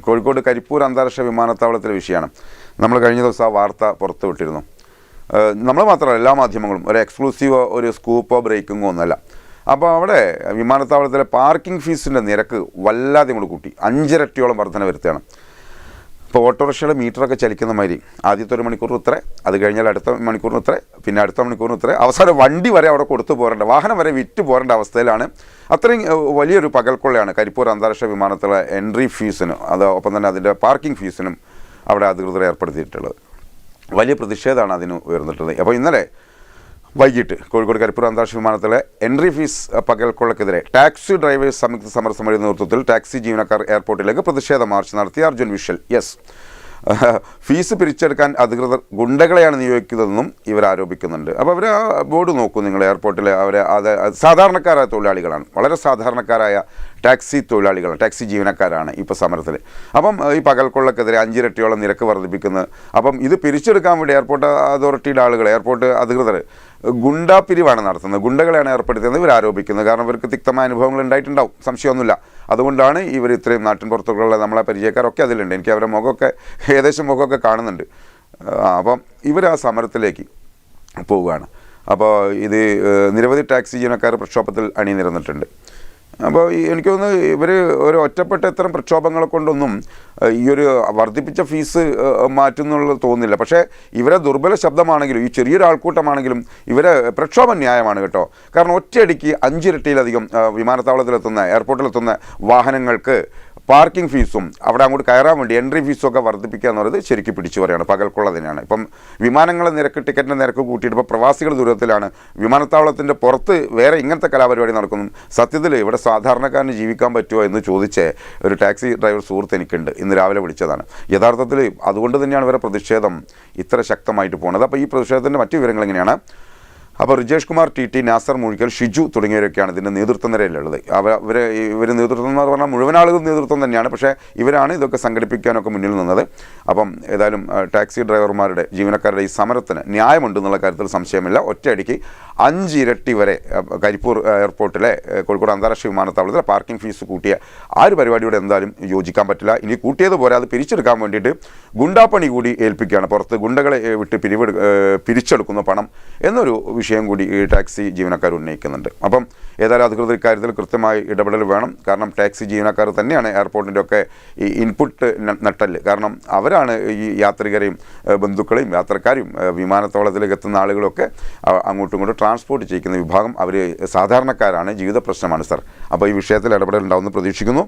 കോഴിക്കോട് കരിപ്പൂർ അന്താരാഷ്ട്ര വിമാനത്താവളത്തിലെ വിഷയമാണ്. നമ്മൾ കഴിഞ്ഞ ദിവസം ആ വാർത്ത പുറത്തുവിട്ടിരുന്നു. നമ്മൾ മാത്രമല്ല, എല്ലാ മാധ്യമങ്ങളും ഒരു എക്സ്ക്ലൂസീവോ ഒരു സ്കൂപ്പോ ബ്രേക്കിങ്ങോ ഒന്നുമല്ല. അപ്പോൾ അവിടെ വിമാനത്താവളത്തിലെ പാർക്കിംഗ് ഫീസിൻ്റെ നിരക്ക് വല്ലാതെ കൊണ്ട് കൂട്ടി 5 ഇരട്ടിയോളം വർധന വരുത്തുകയാണ്. ഇപ്പോൾ ഓട്ടോറിക്ഷയുടെ മീറ്ററൊക്കെ ചലിക്കുന്ന മാതിരി ആദ്യത്തെ 1 മണിക്കൂറിന് ഇത്ര, അത് കഴിഞ്ഞാൽ അടുത്ത മണിക്കൂറിന് ഇത്ര, പിന്നെ അടുത്ത മണിക്കൂറിന് ഇത്ര, അവസാനം വണ്ടി വരെ അവിടെ കൊടുത്തു പോരേണ്ട, വാഹനം വരെ വിറ്റ് പോരേണ്ട അവസ്ഥയിലാണ്. അത്രയും വലിയൊരു പകൽക്കൊള്ളയാണ് കരിപ്പൂർ അന്താരാഷ്ട്ര വിമാനത്തിലെ എൻട്രി ഫീസിനും ഒപ്പം തന്നെ അതിൻ്റെ പാർക്കിംഗ് ഫീസിനും അവിടെ അധികൃതർ ഏർപ്പെടുത്തിയിട്ടുള്ളത്. വലിയ പ്രതിഷേധമാണ് അതിന് ഉയർന്നിട്ടുള്ളത്. അപ്പോൾ ഇന്നലെ വൈകിട്ട് കോഴിക്കോട് കരിപ്പൂർ അന്താരാഷ്ട്ര വിമാനത്തിലെ എൻട്രി ഫീസ് പകൽക്കൊള്ളക്കെതിരെ ടാക്സി ഡ്രൈവേഴ്സ് സംയുക്ത സമരസമിതിയുടെ നേതൃത്വത്തിൽ ടാക്സി ജീവനക്കാർ എയർപോർട്ടിലേക്ക് പ്രതിഷേധ മാർച്ച് നടത്തി. അർജുൻ വിഷ്വൽ. ഫീസ് പിരിച്ചെടുക്കാൻ അധികൃതർ ഗുണ്ടകളെയാണ് നിയോഗിക്കുന്നതെന്നും ഇവർ ആരോപിക്കുന്നുണ്ട്. അപ്പോൾ അവർ ആ ബോർഡ് നോക്കൂ നിങ്ങൾ, എയർപോർട്ടിൽ അവരെ സാധാരണക്കാരായ തൊഴിലാളികളാണ്, വളരെ സാധാരണക്കാരായ ടാക്സി തൊഴിലാളികളാണ്, ടാക്സി ജീവനക്കാരാണ് ഇപ്പോൾ സമരത്തിൽ. അപ്പം ഈ പകൽക്കൊള്ളക്കെതിരെ 5 ഇരട്ടിയോളം നിരക്ക് വർദ്ധിപ്പിക്കുന്നത്. അപ്പം ഇത് പിരിച്ചെടുക്കാൻ വേണ്ടി എയർപോർട്ട് അതോറിറ്റിയുടെ ആളുകൾ, എയർപോർട്ട് അധികൃതർ ഗുണ്ടാപിരിവാണ് നടത്തുന്നത്, ഗുണ്ടകളെയാണ് ഏർപ്പെടുത്തിയെന്ന് ഇവർ ആരോപിക്കുന്നത്. കാരണം ഇവർക്ക് തിക്തമായ അനുഭവങ്ങൾ ഉണ്ടായിട്ടുണ്ടാവും, സംശയമൊന്നുമില്ല. അതുകൊണ്ടാണ് ഇവർ ഇത്രയും നാട്ടിൻ പുറത്തുള്ള നമ്മളെ പരിചയക്കാരൊക്കെ അതിലുണ്ട്, എനിക്ക് അവരുടെ മുഖമൊക്കെ ഏകദേശം മുഖമൊക്കെ കാണുന്നുണ്ട്. അപ്പം ഇവർ ആ സമരത്തിലേക്ക് പോവുകയാണ്. അപ്പോൾ ഇത് നിരവധി ടാക്സി ജീവനക്കാർ പ്രക്ഷോഭത്തിൽ അണിനിരന്നിട്ടുണ്ട്. അപ്പോൾ എനിക്ക് തോന്നുന്നു ഇവർ ഒരു ഒറ്റപ്പെട്ട ഇത്തരം പ്രക്ഷോഭങ്ങളെ കൊണ്ടൊന്നും ഈ ഒരു വർദ്ധിപ്പിച്ച ഫീസ് മാറ്റുന്നുള്ളത് തോന്നുന്നില്ല. പക്ഷേ ഇവരെ ദുർബല ശബ്ദമാണെങ്കിലും ഈ ചെറിയൊരു ആൾക്കൂട്ടമാണെങ്കിലും ഇവരെ പ്രക്ഷോഭം ന്യായമാണ് കേട്ടോ. കാരണം ഒറ്റയടിക്ക് 5 ഇരട്ടിയിലധികം വിമാനത്താവളത്തിലെത്തുന്ന എയർപോർട്ടിലെത്തുന്ന വാഹനങ്ങൾക്ക് പാർക്കിംഗ് ഫീസും അവിടെ അങ്ങോട്ട് കയറാൻ വേണ്ടി എൻട്രി ഫീസും ഒക്കെ വർദ്ധിപ്പിക്കുക എന്ന് പറയുന്നത് ശരിക്കും പിടിച്ചു പറയുകയാണ്, പകൽക്കൊള്ള തന്നെയാണ്. ഇപ്പം വിമാനങ്ങളെ നിരക്ക്, ടിക്കറ്റിൻ്റെ നിരക്ക് കൂട്ടിയിട്ട് ഇപ്പോൾ പ്രവാസികൾ ദുരിതത്തിലാണ്. വിമാനത്താവളത്തിൻ്റെ പുറത്ത് വേറെ ഇങ്ങനത്തെ കലാപരിപാടി നടക്കുന്നു. സത്യത്തിൽ ഇവിടെ സാധാരണക്കാരന് ജീവിക്കാൻ പറ്റുമോ എന്ന് ചോദിച്ച് ഒരു ടാക്സി ഡ്രൈവർ സുഹൃത്ത് എനിക്കുണ്ട്, ഇന്ന് രാവിലെ വിളിച്ചതാണ്. യഥാർത്ഥത്തിൽ അതുകൊണ്ട് തന്നെയാണ് ഇവരെ പ്രതിഷേധം ഇത്ര ശക്തമായിട്ട് പോകുന്നത്. അപ്പോൾ ഈ പ്രതിഷേധത്തിൻ്റെ മറ്റു വിവരങ്ങൾ എങ്ങനെയാണ്? അപ്പോൾ റിജേഷ് കുമാർ ടി, നാസർ മൂഴിക്കൽ, ഷിജു തുടങ്ങിയവരൊക്കെയാണ് ഇതിൻ്റെ നേതൃത്വ നിരയിലുള്ളത്. ഇവർ നേതൃത്വം എന്ന് പറഞ്ഞാൽ മുഴുവൻ ആളുകൾ നേതൃത്വം തന്നെയാണ്, പക്ഷേ ഇവരാണ് ഇതൊക്കെ സംഘടിപ്പിക്കാനൊക്കെ മുന്നിൽ നിന്നത്. അപ്പം ഏതായാലും ടാക്സി ഡ്രൈവർമാരുടെ, ജീവനക്കാരുടെ ഈ സമരത്തിന് ന്യായമുണ്ടെന്നുള്ള കാര്യത്തിൽ സംശയമില്ല. ഒറ്റയടിക്ക് 5 ഇരട്ടി വരെ കരിപ്പൂർ എയർപോർട്ടിലെ കോഴിക്കോട് അന്താരാഷ്ട്ര വിമാനത്താവളത്തിലെ പാർക്കിംഗ് ഫീസ് കൂട്ടിയ ആ ഒരു പരിപാടിയോട് എന്തായാലും യോജിക്കാൻ പറ്റില്ല. ഇനി കൂട്ടിയതുപോലെ അത് പിരിച്ചെടുക്കാൻ വേണ്ടിയിട്ട് ഗുണ്ടാപ്പണി കൂടി ഏൽപ്പിക്കുകയാണ്, പുറത്ത് ഗുണ്ടകളെ വിട്ട് പിരിച്ചെടുക്കുന്ന പണം എന്നൊരു വിഷയം കൂടി ഈ ടാക്സി ജീവനക്കാർ ഉന്നയിക്കുന്നുണ്ട്. അപ്പം ഏതായാലും അധികൃതർ ഇക്കാര്യത്തിൽ കൃത്യമായി ഇടപെടൽ വേണം. കാരണം ടാക്സി ജീവനക്കാർ തന്നെയാണ് എയർപോർട്ടിൻ്റെ ഒക്കെ ഈ ഇൻപുട്ട് നട്ടല്. കാരണം അവരാണ് ഈ യാത്രികരെയും ബന്ധുക്കളെയും യാത്രക്കാരെയും വിമാനത്താവളത്തിലേക്ക് എത്തുന്ന ആളുകളൊക്കെ അങ്ങോട്ടും ഇങ്ങോട്ടും ട്രാൻസ്പോർട്ട് ചെയ്യിക്കുന്ന വിഭാഗം അവർ സാധാരണക്കാരാണ്, ജീവിത പ്രശ്നമാണ് സർ. അപ്പോൾ ഈ വിഷയത്തിൽ ഇടപെടൽ ഉണ്ടാവുമെന്ന് പ്രതീക്ഷിക്കുന്നു.